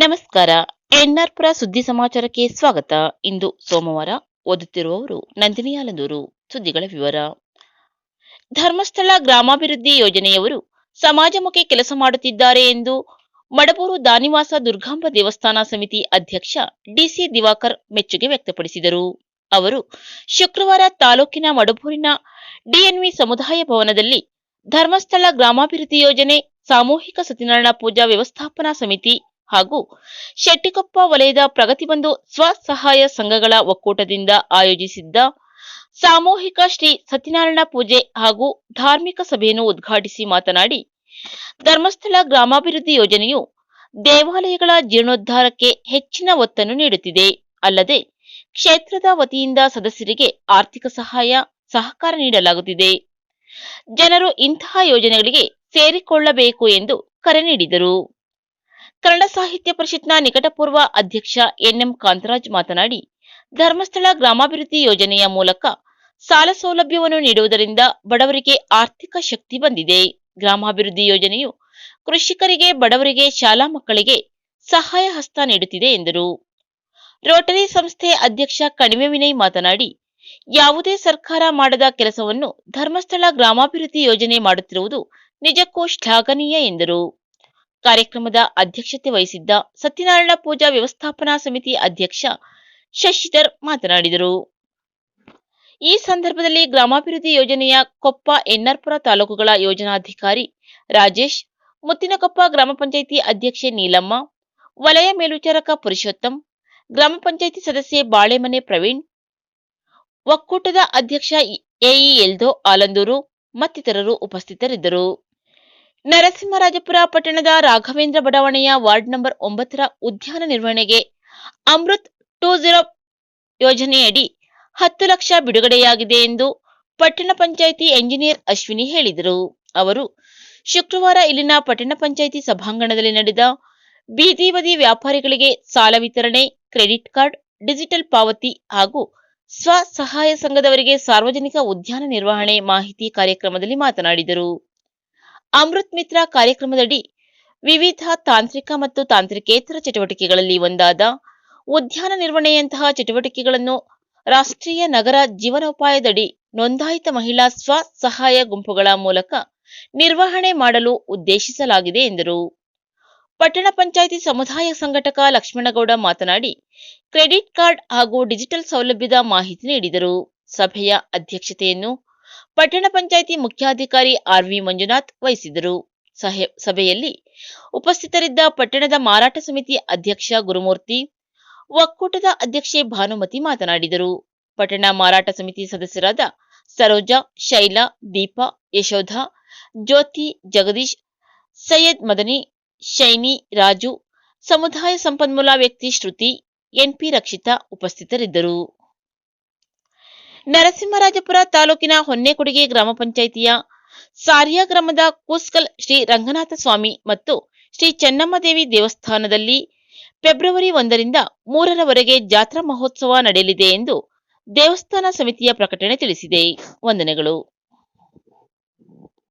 ನಮಸ್ಕಾರ. ಎನ್ಆರ್ಪುರ ಸುದ್ದಿ ಸಮಾಚಾರಕ್ಕೆ ಸ್ವಾಗತ. ಇಂದು ಸೋಮವಾರ. ಓದುತ್ತಿರುವವರು ನಂದಿನಿ ಆಲಂದೂರು. ಸುದ್ದಿಗಳ ವಿವರ. ಧರ್ಮಸ್ಥಳ ಗ್ರಾಮಾಭಿವೃದ್ಧಿ ಯೋಜನೆಯವರು ಸಮಾಜಮುಖಿ ಕೆಲಸ ಮಾಡುತ್ತಿದ್ದಾರೆ ಎಂದು ಮಡಬೂರು ದಾನಿವಾಸ ದುರ್ಗಾಂಬ ದೇವಸ್ಥಾನ ಸಮಿತಿ ಅಧ್ಯಕ್ಷ ಡಿಸಿ ದಿವಾಕರ್ ಮೆಚ್ಚುಗೆ ವ್ಯಕ್ತಪಡಿಸಿದರು. ಅವರು ಶುಕ್ರವಾರ ತಾಲೂಕಿನ ಮಡಬೂರಿನ ಡಿಎನ್ವಿ ಸಮುದಾಯ ಭವನದಲ್ಲಿ ಧರ್ಮಸ್ಥಳ ಗ್ರಾಮಾಭಿವೃದ್ಧಿ ಯೋಜನೆ, ಸಾಮೂಹಿಕ ಸತ್ಯನಾರಾಯಣ ಪೂಜಾ ವ್ಯವಸ್ಥಾಪನಾ ಸಮಿತಿ ಹಾಗೂ ಶೆಟ್ಟಿಕೊಪ್ಪ ವಲಯದ ಪ್ರಗತಿಬಂಧು ಸ್ವಸಹಾಯ ಸಂಘಗಳ ಒಕ್ಕೂಟದಿಂದ ಆಯೋಜಿಸಿದ್ದ ಸಾಮೂಹಿಕ ಶ್ರೀ ಸತ್ಯನಾರಾಯಣ ಪೂಜೆ ಹಾಗೂ ಧಾರ್ಮಿಕ ಸಭೆಯನ್ನು ಉದ್ಘಾಟಿಸಿ ಮಾತನಾಡಿ, ಧರ್ಮಸ್ಥಳ ಗ್ರಾಮಾಭಿವೃದ್ಧಿ ಯೋಜನೆಯು ದೇವಾಲಯಗಳ ಜೀರ್ಣೋದ್ಧಾರಕ್ಕೆ ಹೆಚ್ಚಿನ ಒತ್ತನ್ನು ನೀಡುತ್ತಿದೆ. ಅಲ್ಲದೆ ಕ್ಷೇತ್ರದ ವತಿಯಿಂದ ಸದಸ್ಯರಿಗೆ ಆರ್ಥಿಕ ಸಹಕಾರ ನೀಡಲಾಗುತ್ತಿದೆ. ಜನರು ಇಂತಹ ಯೋಜನೆಗಳಿಗೆ ಸೇರಿಕೊಳ್ಳಬೇಕು ಎಂದು ಕರೆ ನೀಡಿದರು. ಕನ್ನಡ ಸಾಹಿತ್ಯ ಪರಿಷತ್ನ ನಿಕಟಪೂರ್ವ ಅಧ್ಯಕ್ಷ ಎನ್ಎಂ ಕಾಂತರಾಜ್ ಮಾತನಾಡಿ, ಧರ್ಮಸ್ಥಳ ಗ್ರಾಮಾಭಿವೃದ್ಧಿ ಯೋಜನೆಯ ಮೂಲಕ ಸಾಲ ಸೌಲಭ್ಯವನ್ನು ನೀಡುವುದರಿಂದ ಬಡವರಿಗೆ ಆರ್ಥಿಕ ಶಕ್ತಿ ಬಂದಿದೆ. ಗ್ರಾಮಾಭಿವೃದ್ಧಿ ಯೋಜನೆಯು ಕೃಷಿಕರಿಗೆ, ಬಡವರಿಗೆ, ಶಾಲಾ ಮಕ್ಕಳಿಗೆ ಸಹಾಯ ಹಸ್ತ ನೀಡುತ್ತಿದೆ ಎಂದರು. ರೋಟರಿ ಸಂಸ್ಥೆ ಅಧ್ಯಕ್ಷ ಕಣಿವೆ ವಿನಯ್ ಮಾತನಾಡಿ, ಯಾವುದೇ ಸರ್ಕಾರ ಮಾಡದ ಕೆಲಸವನ್ನು ಧರ್ಮಸ್ಥಳ ಗ್ರಾಮಾಭಿವೃದ್ಧಿ ಯೋಜನೆ ಮಾಡುತ್ತಿರುವುದು ನಿಜಕ್ಕೂ ಶ್ಲಾಘನೀಯ ಎಂದರು. ಕಾರ್ಯಕ್ರಮದ ಅಧ್ಯಕ್ಷತೆ ವಹಿಸಿದ್ದ ಸತ್ಯನಾರಾಯಣ ಪೂಜಾ ವ್ಯವಸ್ಥಾಪನಾ ಸಮಿತಿ ಅಧ್ಯಕ್ಷ ಶಶಿಧರ್ ಮಾತನಾಡಿದರು. ಈ ಸಂದರ್ಭದಲ್ಲಿ ಗ್ರಾಮಾಭಿವೃದ್ಧಿ ಯೋಜನೆಯ ಕೊಪ್ಪ, ಎನ್ಆರ್ಪುರ ತಾಲೂಕುಗಳ ಯೋಜನಾಧಿಕಾರಿ ರಾಜೇಶ್, ಮುತ್ತಿನಕೊಪ್ಪ ಗ್ರಾಮ ಪಂಚಾಯಿತಿ ಅಧ್ಯಕ್ಷೆ ನೀಲಮ್ಮ, ವಲಯ ಮೇಲ್ವಿಚಾರಕ ಪುರುಷೋತ್ತಮ್, ಗ್ರಾಮ ಪಂಚಾಯಿತಿ ಸದಸ್ಯೆ ಬಾಳೆಮನೆ ಪ್ರವೀಣ್, ಒಕ್ಕೂಟದ ಅಧ್ಯಕ್ಷ ಎಇ ಎಲ್ದೋ ಆಲಂದೂರು ಮತ್ತಿತರರು ಉಪಸ್ಥಿತರಿದ್ದರು. ನರಸಿಂಹರಾಜಪುರ ಪಟ್ಟಣದ ರಾಘವೇಂದ್ರ ಬಡಾವಣೆಯ ವಾರ್ಡ್ ನಂಬರ್ 9ರ ಉದ್ಯಾನ ನಿರ್ವಹಣೆಗೆ ಅಮೃತ್ 2.0 ಯೋಜನೆಯಡಿ 10 ಲಕ್ಷ ಬಿಡುಗಡೆಯಾಗಿದೆ ಎಂದು ಪಟ್ಟಣ ಪಂಚಾಯಿತಿ ಎಂಜಿನಿಯರ್ ಅಶ್ವಿನಿ ಹೇಳಿದರು. ಅವರು ಶುಕ್ರವಾರ ಇಲ್ಲಿನ ಪಟ್ಟಣ ಪಂಚಾಯಿತಿ ಸಭಾಂಗಣದಲ್ಲಿ ನಡೆದ ಬೀದಿ ಬದಿ ವ್ಯಾಪಾರಿಗಳಿಗೆ ಸಾಲ ವಿತರಣೆ, ಕ್ರೆಡಿಟ್ ಕಾರ್ಡ್, ಡಿಜಿಟಲ್ ಪಾವತಿ ಹಾಗೂ ಸ್ವಸಹಾಯ ಸಂಘದವರಿಗೆ ಸಾರ್ವಜನಿಕ ಉದ್ಯಾನ ನಿರ್ವಹಣೆ ಮಾಹಿತಿ ಕಾರ್ಯಕ್ರಮದಲ್ಲಿ ಮಾತನಾಡಿದರು. ಅಮೃತ್ ಮಿತ್ರ ಕಾರ್ಯಕ್ರಮದಡಿ ವಿವಿಧ ತಾಂತ್ರಿಕ ಮತ್ತು ತಾಂತ್ರಿಕೇತರ ಚಟುವಟಿಕೆಗಳಲ್ಲಿ ಒಂದಾದ ಉದ್ಯಾನ ನಿರ್ವಹಣೆಯಂತಹ ಚಟುವಟಿಕೆಗಳನ್ನು ರಾಷ್ಟ್ರೀಯ ನಗರ ಜೀವನೋಪಾಯದಡಿ ನೋಂದಾಯಿತ ಮಹಿಳಾ ಸ್ವಸಹಾಯ ಗುಂಪುಗಳ ಮೂಲಕ ನಿರ್ವಹಣೆ ಮಾಡಲು ಉದ್ದೇಶಿಸಲಾಗಿದೆ ಎಂದರು. ಪಟ್ಟಣ ಪಂಚಾಯಿತಿ ಸಮುದಾಯ ಸಂಘಟಕ ಲಕ್ಷ್ಮಣಗೌಡ ಮಾತನಾಡಿ, ಕ್ರೆಡಿಟ್ ಕಾರ್ಡ್ ಹಾಗೂ ಡಿಜಿಟಲ್ ಸೌಲಭ್ಯದ ಮಾಹಿತಿ ನೀಡಿದರು. ಸಭೆಯ ಅಧ್ಯಕ್ಷತೆಯನ್ನು ಪಟ್ಟಣ ಪಂಚಾಯಿತಿ ಮುಖ್ಯಾಧಿಕಾರಿ ಆರ್ವಿ ಮಂಜುನಾಥ್ ವಹಿಸಿದರು. ಸಭೆಯಲ್ಲಿ ಉಪಸ್ಥಿತರಿದ್ದ ಪಟ್ಟಣದ ಮಾರಾಟ ಸಮಿತಿ ಅಧ್ಯಕ್ಷ ಗುರುಮೂರ್ತಿ, ಒಕ್ಕೂಟದ ಅಧ್ಯಕ್ಷೆ ಭಾನುಮತಿ ಮಾತನಾಡಿದರು. ಪಟ್ಟಣ ಮಾರಾಟ ಸಮಿತಿ ಸದಸ್ಯರಾದ ಸರೋಜಾ, ಶೈಲಾ, ದೀಪಾ, ಯಶೋಧ, ಜ್ಯೋತಿ, ಜಗದೀಶ್, ಸೈಯದ್ ಮದನಿ, ಶೈನಿ, ರಾಜು, ಸಮುದಾಯ ಸಂಪನ್ಮೂಲ ವ್ಯಕ್ತಿ ಶ್ರುತಿ, ಎನ್ಪಿ ರಕ್ಷಿತಾ ಉಪಸ್ಥಿತರಿದ್ದರು. ನರಸಿಂಹರಾಜಪುರ ತಾಲೂಕಿನ ಹೊನ್ನೆಕೊಡಿಗೆ ಗ್ರಾಮ ಪಂಚಾಯಿತಿಯ ಸಾರ್ಯ ಗ್ರಾಮದ ಕೂಸ್ಕಲ್ ಶ್ರೀ ರಂಗನಾಥ ಸ್ವಾಮಿ ಮತ್ತು ಶ್ರೀ ಚೆನ್ನಮ್ಮದೇವಿ ದೇವಸ್ಥಾನದಲ್ಲಿ ಫೆಬ್ರವರಿ 1ರಿಂದ 3ರವರೆಗೆ ಜಾತ್ರಾ ಮಹೋತ್ಸವ ನಡೆಯಲಿದೆ ಎಂದು ದೇವಸ್ಥಾನ ಸಮಿತಿಯ ಪ್ರಕಟಣೆ ತಿಳಿಸಿದೆ. ವಂದನೆಗಳು.